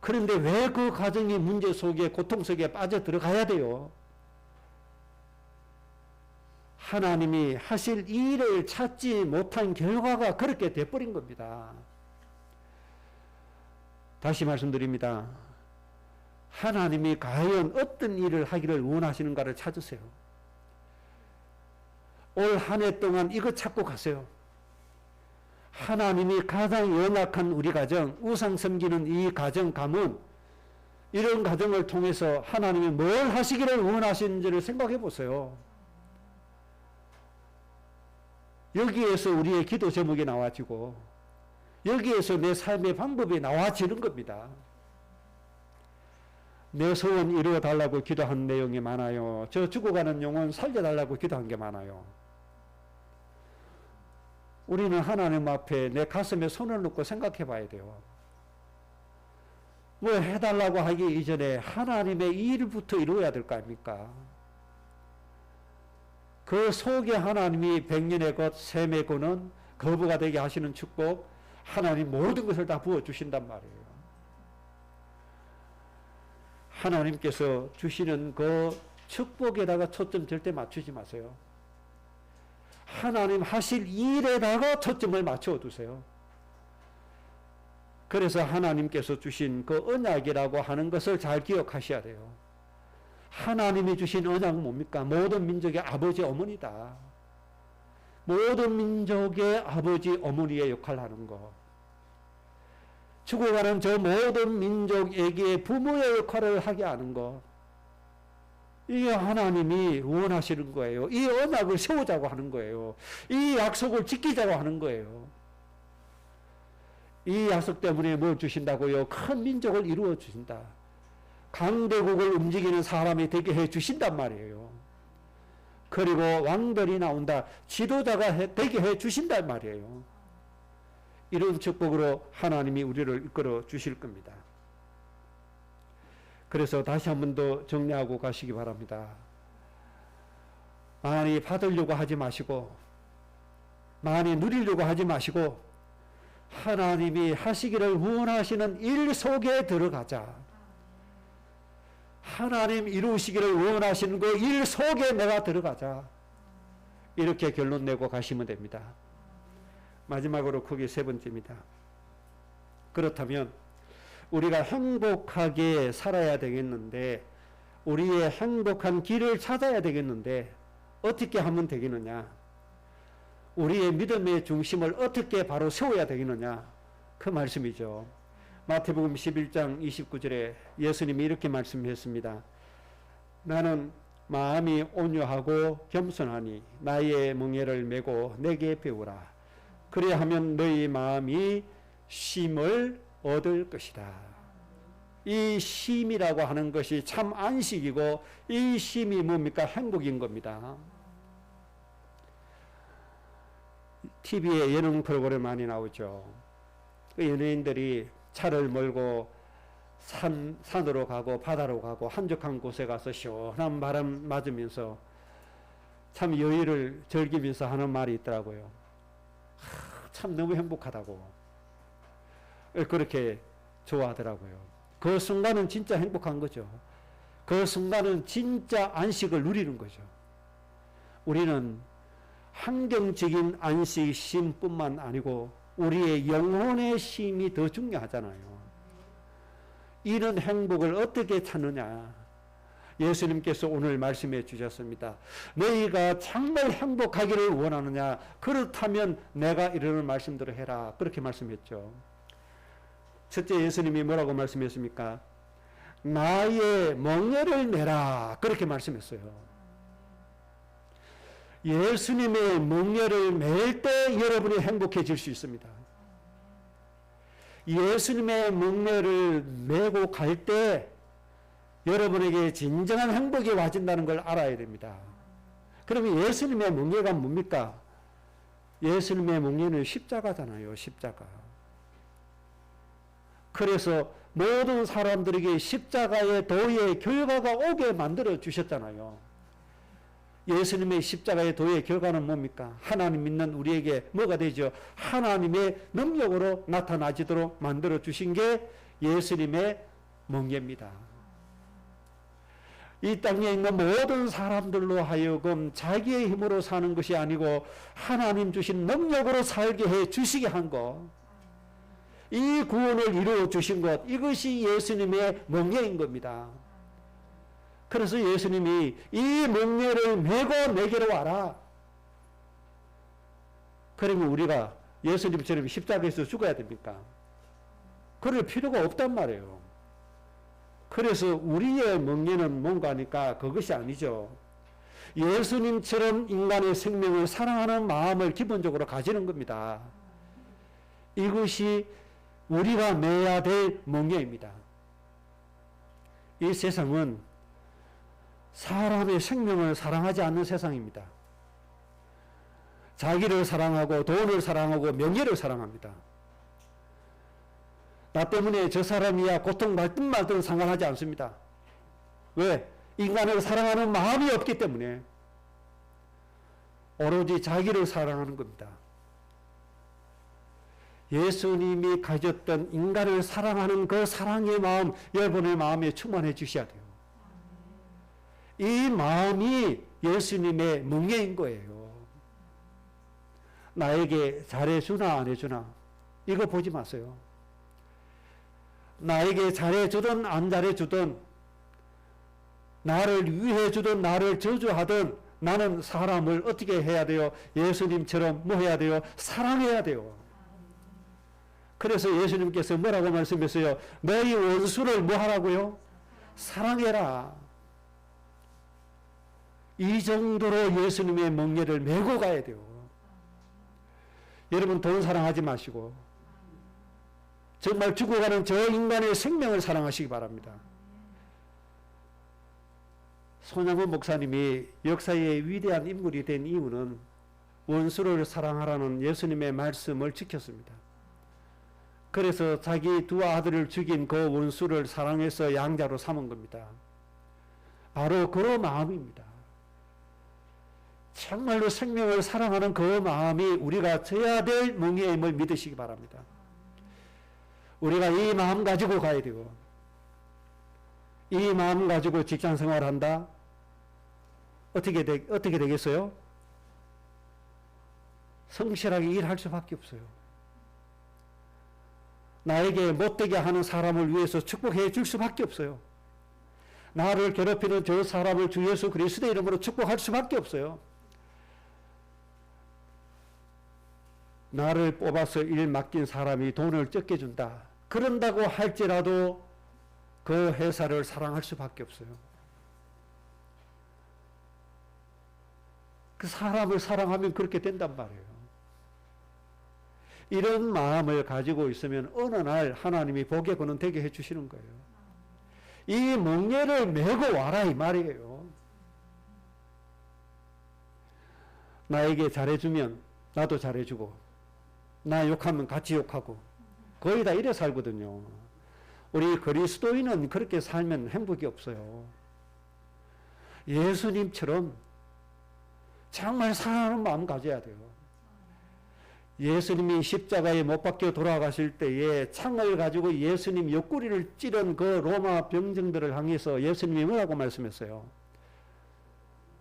그런데 왜 그 가정이 문제 속에 고통 속에 빠져 들어가야 돼요? 하나님이 하실 일을 찾지 못한 결과가 그렇게 돼버린 겁니다. 다시 말씀드립니다. 하나님이 과연 어떤 일을 하기를 원하시는가를 찾으세요. 올 한 해 동안 이거 찾고 가세요. 하나님이 가장 연약한 우리 가정, 우상 섬기는 이 가정 가문, 이런 가정을 통해서 하나님이 뭘 하시기를 원하시는지를 생각해 보세요. 여기에서 우리의 기도 제목이 나와지고 여기에서 내 삶의 방법이 나와지는 겁니다. 내 소원 이루어달라고 기도한 내용이 많아요. 저 죽어가는 영혼 살려달라고 기도한 게 많아요. 우리는 하나님 앞에 내 가슴에 손을 놓고 생각해 봐야 돼요. 뭐 해달라고 하기 이전에 하나님의 일부터 이루어야 될 거 아닙니까? 그 속에 하나님이 백년의 것, 샘의 고는 거부가 되게 하시는 축복, 하나님 모든 것을 다 부어주신단 말이에요. 하나님께서 주시는 그 축복에다가 초점 절대 맞추지 마세요. 하나님 하실 일에다가 초점을 맞춰 두세요. 그래서 하나님께서 주신 그 언약이라고 하는 것을 잘 기억하셔야 돼요. 하나님이 주신 언약은 뭡니까? 모든 민족의 아버지 어머니다. 모든 민족의 아버지 어머니의 역할을 하는 것. 죽어가는 저 모든 민족에게 부모의 역할을 하게 하는 것. 이게 하나님이 원하시는 거예요. 이 언약을 세우자고 하는 거예요. 이 약속을 지키자고 하는 거예요. 이 약속 때문에 뭘 주신다고요? 큰 민족을 이루어 주신다. 강대국을 움직이는 사람이 되게 해 주신단 말이에요. 그리고 왕들이 나온다. 지도자가 되게 해 주신단 말이에요. 이런 축복으로 하나님이 우리를 이끌어 주실 겁니다. 그래서 다시 한 번 더 정리하고 가시기 바랍니다. 많이 받으려고 하지 마시고, 많이 누리려고 하지 마시고, 하나님이 하시기를 원하시는 일 속에 들어가자. 하나님 이루시기를 원하시는 그 일 속에 내가 들어가자. 이렇게 결론 내고 가시면 됩니다. 마지막으로 크게 세 번째입니다. 그렇다면 우리가 행복하게 살아야 되겠는데, 우리의 행복한 길을 찾아야 되겠는데 어떻게 하면 되겠느냐? 우리의 믿음의 중심을 어떻게 바로 세워야 되겠느냐? 그 말씀이죠. 마태복음 11장 29절에 예수님이 이렇게 말씀했습니다. 나는 마음이 온유하고 겸손하니 나의 멍에를 메고 내게 배우라. 그래야 하면 너희 마음이 쉼을 얻을 것이다. 이 쉼이라고 하는 것이 참 안식이고, 이 쉼이 뭡니까? 행복인 겁니다. TV에 예능 프로그램 많이 나오죠. 그 연예인들이 차를 몰고 산으로 가고 바다로 가고 한적한 곳에 가서 시원한 바람 맞으면서 참 여유를 즐기면서 하는 말이 있더라고요. 참 너무 행복하다고 그렇게 좋아하더라고요. 그 순간은 진짜 행복한 거죠. 그 순간은 진짜 안식을 누리는 거죠. 우리는 환경적인 안식 쉼뿐만 아니고 우리의 영혼의 쉼이 더 중요하잖아요. 이런 행복을 어떻게 찾느냐? 예수님께서 오늘 말씀해 주셨습니다. 너희가 정말 행복하기를 원하느냐? 그렇다면 내가 이르는 말씀대로 해라. 그렇게 말씀했죠. 첫째, 예수님이 뭐라고 말씀했습니까? 나의 멍에를 내라. 그렇게 말씀했어요. 예수님의 멍에를 맬 때 여러분이 행복해질 수 있습니다. 예수님의 멍에를 메고 갈 때 여러분에게 진정한 행복이 와진다는 걸 알아야 됩니다. 그러면 예수님의 멍에가 뭡니까? 예수님의 멍에는 십자가잖아요. 십자가. 그래서 모든 사람들에게 십자가의 도의 결과가 오게 만들어 주셨잖아요. 예수님의 십자가의 도의 결과는 뭡니까? 하나님 믿는 우리에게 뭐가 되죠? 하나님의 능력으로 나타나지도록 만들어 주신 게 예수님의 멍에입니다. 이 땅에 있는 모든 사람들로 하여금 자기의 힘으로 사는 것이 아니고 하나님 주신 능력으로 살게 해 주시게 한 것, 이 구원을 이루어 주신 것, 이것이 예수님의 멍에인 겁니다. 그래서 예수님이 이 멍에를 메고 내게로 와라. 그러면 우리가 예수님처럼 십자가에서 죽어야 됩니까? 그럴 필요가 없단 말이에요. 그래서 우리의 멍에는 뭔가 하니까 그것이 아니죠. 예수님처럼 인간의 생명을 사랑하는 마음을 기본적으로 가지는 겁니다. 이것이 우리가 내야 될 멍에입니다. 이 세상은 사람의 생명을 사랑하지 않는 세상입니다. 자기를 사랑하고 돈을 사랑하고 명예를 사랑합니다. 나 때문에 저 사람이야 고통받든 말든 상관하지 않습니다. 왜? 인간을 사랑하는 마음이 없기 때문에. 오로지 자기를 사랑하는 겁니다. 예수님이 가졌던 인간을 사랑하는 그 사랑의 마음, 여러분의 마음에 충만해 주셔야 돼요. 이 마음이 예수님의 멍에인 거예요. 나에게 잘해주나 안 해주나 이거 보지 마세요. 나에게 잘해주든 안 잘해주든, 나를 위해주든 나를 저주하든, 나는 사람을 어떻게 해야 돼요? 예수님처럼 뭐 해야 돼요? 사랑해야 돼요. 그래서 예수님께서 뭐라고 말씀했어요? 너희 원수를 뭐 하라고요? 사랑해라. 이 정도로 예수님의 멍에를 메고 가야 돼요. 여러분, 돈 사랑하지 마시고 정말 죽어가는 저 인간의 생명을 사랑하시기 바랍니다. 손양원 목사님이 역사의 위대한 인물이 된 이유는 원수를 사랑하라는 예수님의 말씀을 지켰습니다. 그래서 자기 두 아들을 죽인 그 원수를 사랑해서 양자로 삼은 겁니다. 바로 그 마음입니다. 정말로 생명을 사랑하는 그 마음이 우리가 져야 될 멍에임을 믿으시기 바랍니다. 우리가 이 마음 가지고 가야 되고, 이 마음 가지고 직장 생활한다? 어떻게 되겠어요? 성실하게 일할 수밖에 없어요. 나에게 못되게 하는 사람을 위해서 축복해 줄 수밖에 없어요. 나를 괴롭히는 저 사람을 주 예수 그리스도의 이름으로 축복할 수밖에 없어요. 나를 뽑아서 일 맡긴 사람이 돈을 적게 준다. 그런다고 할지라도 그 회사를 사랑할 수밖에 없어요. 그 사람을 사랑하면 그렇게 된단 말이에요. 이런 마음을 가지고 있으면 어느 날 하나님이 복의 근원 되게 해주시는 거예요. 이 멍에를 메고 와라 이 말이에요. 나에게 잘해주면 나도 잘해주고, 나 욕하면 같이 욕하고, 거의 다 이래 살거든요. 우리 그리스도인은 그렇게 살면 행복이 없어요. 예수님처럼 정말 사랑하는 마음 가져야 돼요. 예수님이 십자가에 못 박혀 돌아가실 때에 창을 가지고 예수님 옆구리를 찌른 그 로마 병정들을 향해서 예수님이 뭐라고 말씀했어요?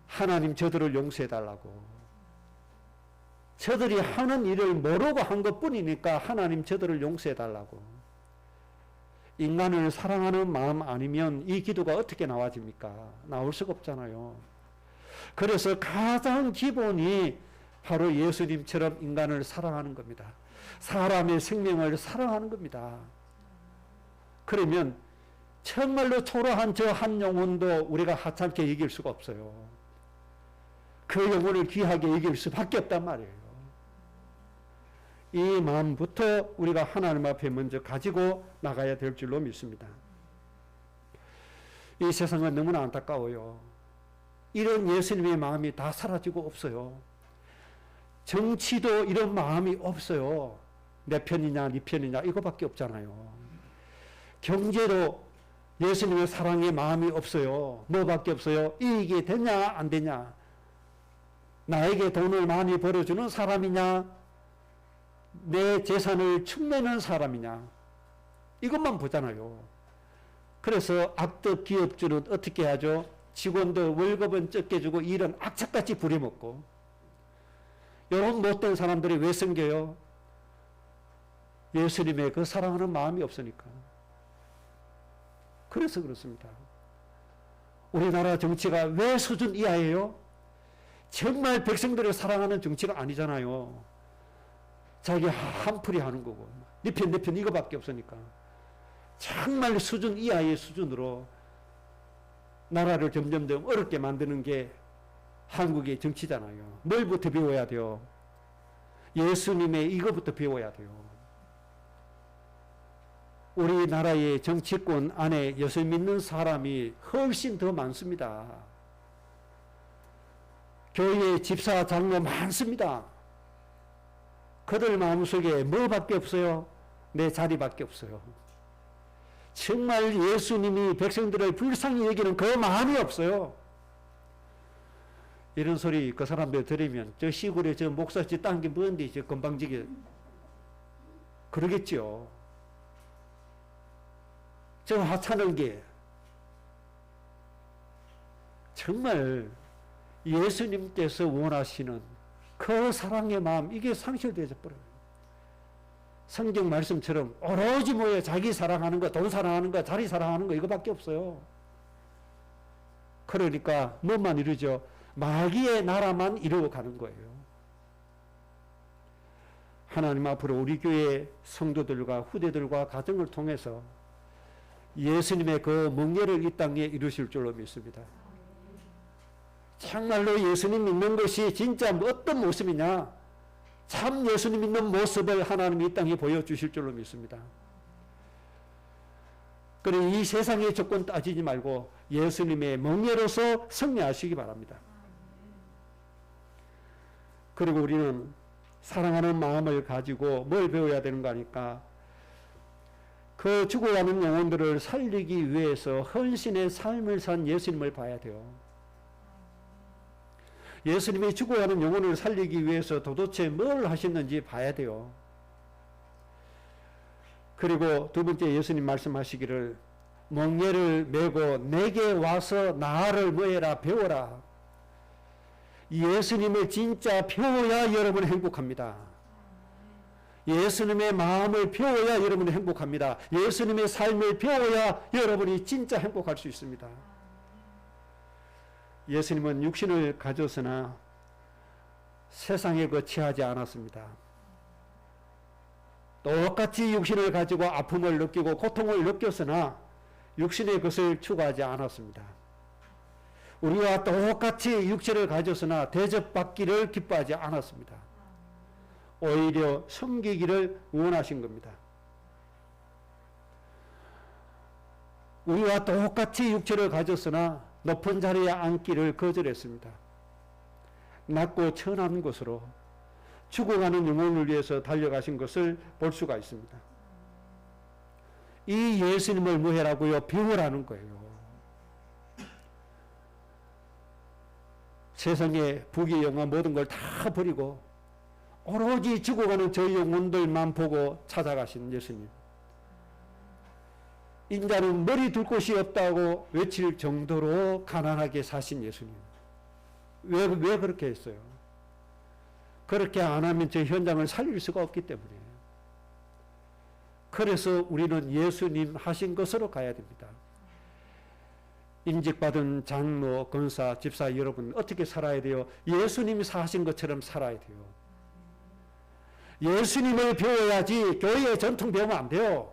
하나님 저들을 용서해달라고. 저들이 하는 일을 모르고 한 것뿐이니까 하나님 저들을 용서해달라고. 인간을 사랑하는 마음 아니면 이 기도가 어떻게 나와집니까? 나올 수가 없잖아요. 그래서 가장 기본이 바로 예수님처럼 인간을 사랑하는 겁니다. 사람의 생명을 사랑하는 겁니다. 그러면 정말로 초라한 저 한 영혼도 우리가 하찮게 이길 수가 없어요. 그 영혼을 귀하게 이길 수밖에 없단 말이에요. 이 마음부터 우리가 하나님 앞에 먼저 가지고 나가야 될 줄로 믿습니다. 이 세상은 너무나 안타까워요. 이런 예수님의 마음이 다 사라지고 없어요. 정치도 이런 마음이 없어요. 내 편이냐 네 편이냐 이거밖에 없잖아요. 경제도 예수님의 사랑의 마음이 없어요. 뭐밖에 없어요? 이익이 되냐 안 되냐, 나에게 돈을 많이 벌어주는 사람이냐, 내 재산을 축내는 사람이냐, 이것만 보잖아요. 그래서 악덕 기업주는 어떻게 하죠? 직원들 월급은 적게 주고 일은 악착같이 부려먹고, 이런 못된 사람들이 왜 생겨요? 예수님의 그 사랑하는 마음이 없으니까. 그래서 그렇습니다. 우리나라 정치가 왜 수준 이하예요? 정말 백성들을 사랑하는 정치가 아니잖아요. 자기 한풀이 하는 거고, 네 편 내 편 이거밖에 없으니까. 정말 수준 이하의 수준으로 나라를 점점점 어렵게 만드는 게 한국의 정치잖아요. 뭘부터 배워야 돼요? 예수님의 이거부터 배워야 돼요. 우리나라의 정치권 안에 예수 믿는 사람이 훨씬 더 많습니다. 교회 집사 장로 많습니다. 그들 마음속에 뭐밖에 없어요? 내 자리밖에 없어요. 정말 예수님이 백성들을 불쌍히 여기는 그 마음이 없어요. 이런 소리 그 사람들 들으면 저 시골에 저 목사집 딴 게 뭔데 저 건방지게 그러겠죠. 저 하찮은 게 정말 예수님께서 원하시는 그 사랑의 마음 이게 상실되어 버려요. 성경 말씀처럼 오로지 뭐예요? 자기 사랑하는 거, 돈 사랑하는 거, 자리 사랑하는 거 이거밖에 없어요. 그러니까 뭐만 이루죠? 마귀의 나라만 이루어 가는 거예요. 하나님 앞으로 우리 교회 성도들과 후대들과 가정을 통해서 예수님의 그 멍에를 이 땅에 이루실 줄로 믿습니다. 정말로 예수님 믿는 것이 진짜 어떤 모습이냐? 참 예수님 믿는 모습을 하나님이 이 땅에 보여주실 줄로 믿습니다. 그래 이 세상의 조건 따지지 말고 예수님의 멍에로서 승리하시기 바랍니다. 그리고 우리는 사랑하는 마음을 가지고 뭘 배워야 되는가 하니까 그 죽어가는 영혼들을 살리기 위해서 헌신의 삶을 산 예수님을 봐야 돼요. 예수님이 죽어가는 영혼을 살리기 위해서 도대체 뭘 하셨는지 봐야 돼요. 그리고 두 번째 예수님 말씀하시기를 멍에를 메고 내게 와서 나를 뭐해라 배워라. 예수님을 진짜 배워야 여러분 행복합니다. 예수님의 마음을 배워야 여러분이 행복합니다. 예수님의 삶을 배워야 여러분이 진짜 행복할 수 있습니다. 예수님은 육신을 가졌으나 세상에 거치하지 않았습니다. 똑같이 육신을 가지고 아픔을 느끼고 고통을 느꼈으나 육신의 것을 추구하지 않았습니다. 우리와 똑같이 육체를 가졌으나 대접받기를 기뻐하지 않았습니다. 오히려 섬기기를 원하신 겁니다. 우리와 똑같이 육체를 가졌으나 높은 자리에 앉기를 거절했습니다. 낮고 천한 곳으로 죽어가는 영혼을 위해서 달려가신 것을 볼 수가 있습니다. 이 예수님을 뭐해라고요? 배우라는 거예요. 세상의 부귀 영화 모든 걸 다 버리고 오로지 죽어가는 저 영혼들만 보고 찾아가신 예수님. 인자는 머리 둘 곳이 없다고 외칠 정도로 가난하게 사신 예수님. 왜 그렇게 했어요? 그렇게 안 하면 저 현장을 살릴 수가 없기 때문에. 그래서 우리는 예수님 하신 것으로 가야 됩니다. 임직받은 장로, 권사, 집사 여러분 어떻게 살아야 돼요? 예수님이 사신 것처럼 살아야 돼요. 예수님을 배워야지 교회의 전통 배우면 안 돼요.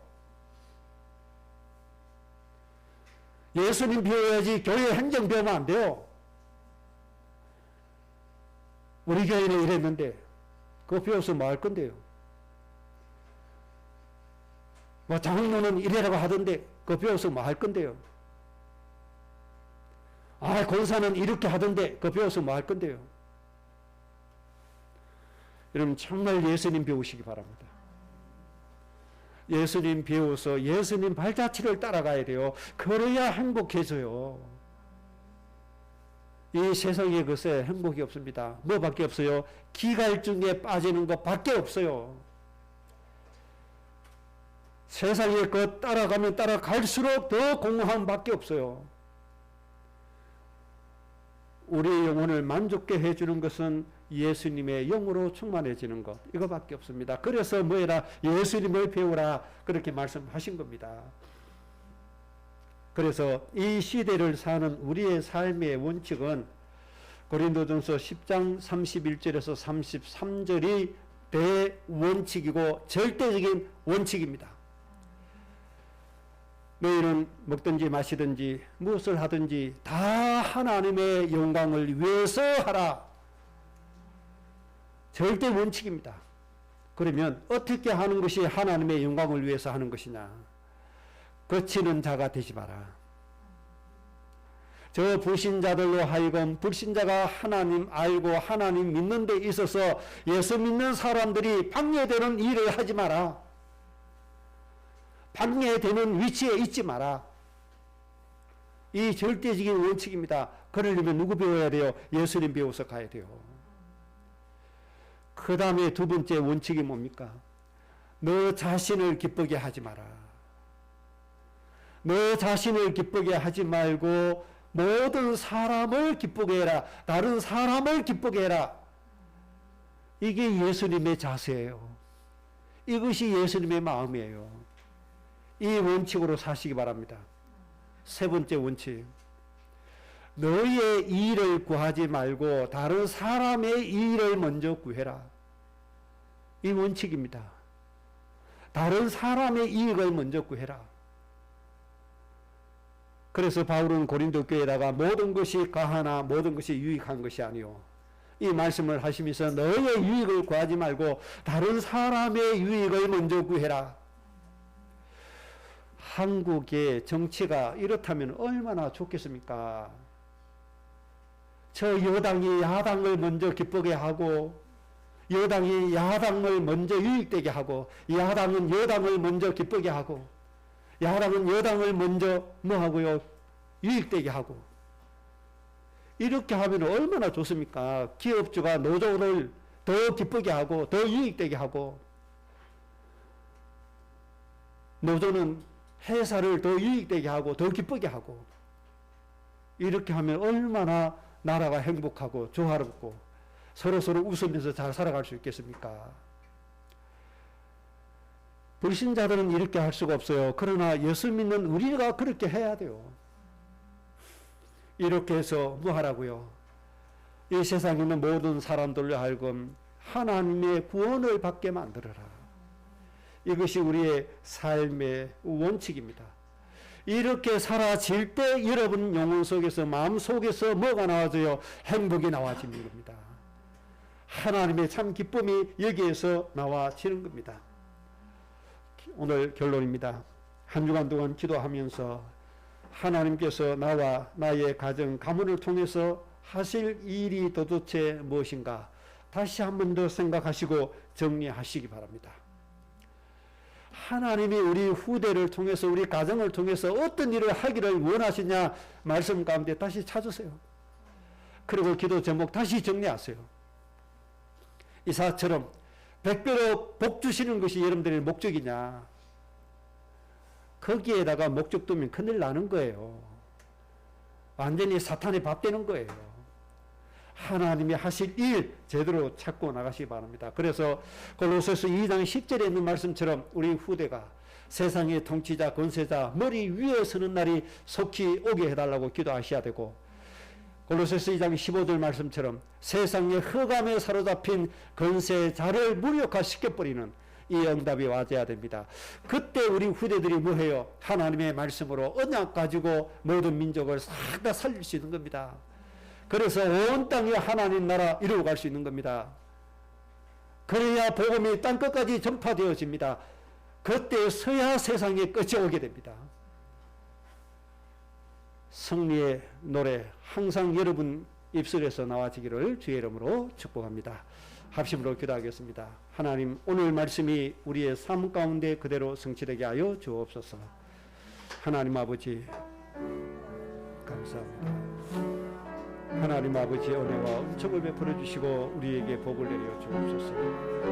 예수님 배워야지 교회 행정 배우면 안 돼요. 우리 교회는 이랬는데 그거 배워서 뭐 할 건데요? 뭐 장로는 이래라고 하던데 그거 배워서 뭐 할 건데요? 아, 권사는 이렇게 하던데 그거 배워서 뭐 할 건데요? 여러분 정말 예수님 배우시기 바랍니다. 예수님 배워서 예수님 발자취를 따라가야 돼요. 그래야 행복해져요. 이 세상의 것에 행복이 없습니다. 뭐밖에 없어요? 기갈증에 빠지는 것밖에 없어요. 세상의 것 따라가면 따라갈수록 더 공허함밖에 없어요. 우리의 영혼을 만족케 해주는 것은 예수님의 영으로 충만해지는 것 이거밖에 없습니다. 그래서 뭐해라 예수님을 배우라 그렇게 말씀하신 겁니다. 그래서 이 시대를 사는 우리의 삶의 원칙은 고린도전서 10장 31절에서 33절이 대원칙이고 절대적인 원칙입니다. 너희는 먹든지 마시든지 무엇을 하든지 다 하나님의 영광을 위해서 하라. 절대 원칙입니다. 그러면 어떻게 하는 것이 하나님의 영광을 위해서 하는 것이냐? 거치는 자가 되지 마라. 저 불신자들로 하여금 불신자가 하나님 알고 하나님 믿는 데 있어서 예수 믿는 사람들이 방해되는 일을 하지 마라. 방해되는 위치에 있지 마라. 이 절대적인 원칙입니다. 그러려면 누구 배워야 돼요? 예수님 배워서 가야 돼요. 그 다음에 두 번째 원칙이 뭡니까? 너 자신을 기쁘게 하지 마라. 너 자신을 기쁘게 하지 말고 모든 사람을 기쁘게 해라. 다른 사람을 기쁘게 해라. 이게 예수님의 자세예요. 이것이 예수님의 마음이에요. 이 원칙으로 사시기 바랍니다. 세 번째 원칙. 너의 일을 구하지 말고 다른 사람의 일을 먼저 구해라. 이 원칙입니다. 다른 사람의 이익을 먼저 구해라. 그래서 바울은 고린도 교회에다가 모든 것이 가하나 모든 것이 유익한 것이 아니요. 이 말씀을 하시면서 너의 유익을 구하지 말고 다른 사람의 유익을 먼저 구해라. 한국의 정치가 이렇다면 얼마나 좋겠습니까? 저 여당이 야당을 먼저 기쁘게 하고 여당이 야당을 먼저 유익되게 하고 야당은 여당을 먼저 기쁘게 하고 야당은 여당을 먼저 뭐 하고요? 유익되게 하고 이렇게 하면 얼마나 좋습니까? 기업주가 노조를 더 기쁘게 하고 더 유익되게 하고 노조는 회사를 더 유익되게 하고 더 기쁘게 하고 이렇게 하면 얼마나 나라가 행복하고 조화롭고 서로서로 웃으면서 잘 살아갈 수 있겠습니까? 불신자들은 이렇게 할 수가 없어요. 그러나 예수 믿는 우리가 그렇게 해야 돼요. 이렇게 해서 뭐 하라고요? 이 세상에 있는 모든 사람들로 하여금 하나님의 구원을 받게 만들어라. 이것이 우리의 삶의 원칙입니다. 이렇게 사라질 때 여러분 영혼 속에서 마음 속에서 뭐가 나와져요? 행복이 나와지는 겁니다. 하나님의 참 기쁨이 여기에서 나와지는 겁니다. 오늘 결론입니다. 한 주간 동안 기도하면서 하나님께서 나와 나의 가정, 가문을 통해서 하실 일이 도대체 무엇인가 다시 한 번 더 생각하시고 정리하시기 바랍니다. 하나님이 우리 후대를 통해서 우리 가정을 통해서 어떤 일을 하기를 원하시냐 말씀 가운데 다시 찾으세요. 그리고 기도 제목 다시 정리하세요. 이사처럼 백배로 복 주시는 것이 여러분들의 목적이냐? 거기에다가 목적 두면 큰일 나는 거예요. 완전히 사탄의 밥 되는 거예요. 하나님이 하실 일 제대로 찾고 나가시기 바랍니다. 그래서 골로새서 2장 10절에 있는 말씀처럼 우리 후대가 세상의 통치자, 권세자, 머리 위에 서는 날이 속히 오게 해달라고 기도하셔야 되고 골로새서 2장 15절 말씀처럼 세상의 흑암에 사로잡힌 권세자를 무력화시켜버리는 이 응답이 와줘야 됩니다. 그때 우리 후대들이 뭐해요? 하나님의 말씀으로 언약 가지고 모든 민족을 싹 다 살릴 수 있는 겁니다. 그래서 온 땅에 하나님 나라 이루어 갈 수 있는 겁니다. 그래야 복음이 땅끝까지 전파되어집니다. 그때서야 세상의 끝이 오게 됩니다. 승리의 노래 항상 여러분 입술에서 나와지기를 주의 이름으로 축복합니다. 합심으로 기도하겠습니다. 하나님, 오늘 말씀이 우리의 삶 가운데 그대로 성취되게 하여 주옵소서. 하나님 아버지 감사합니다. 하나님 아버지의 은혜와 은총을 베풀어 주시고 우리에게 복을 내려 주옵소서.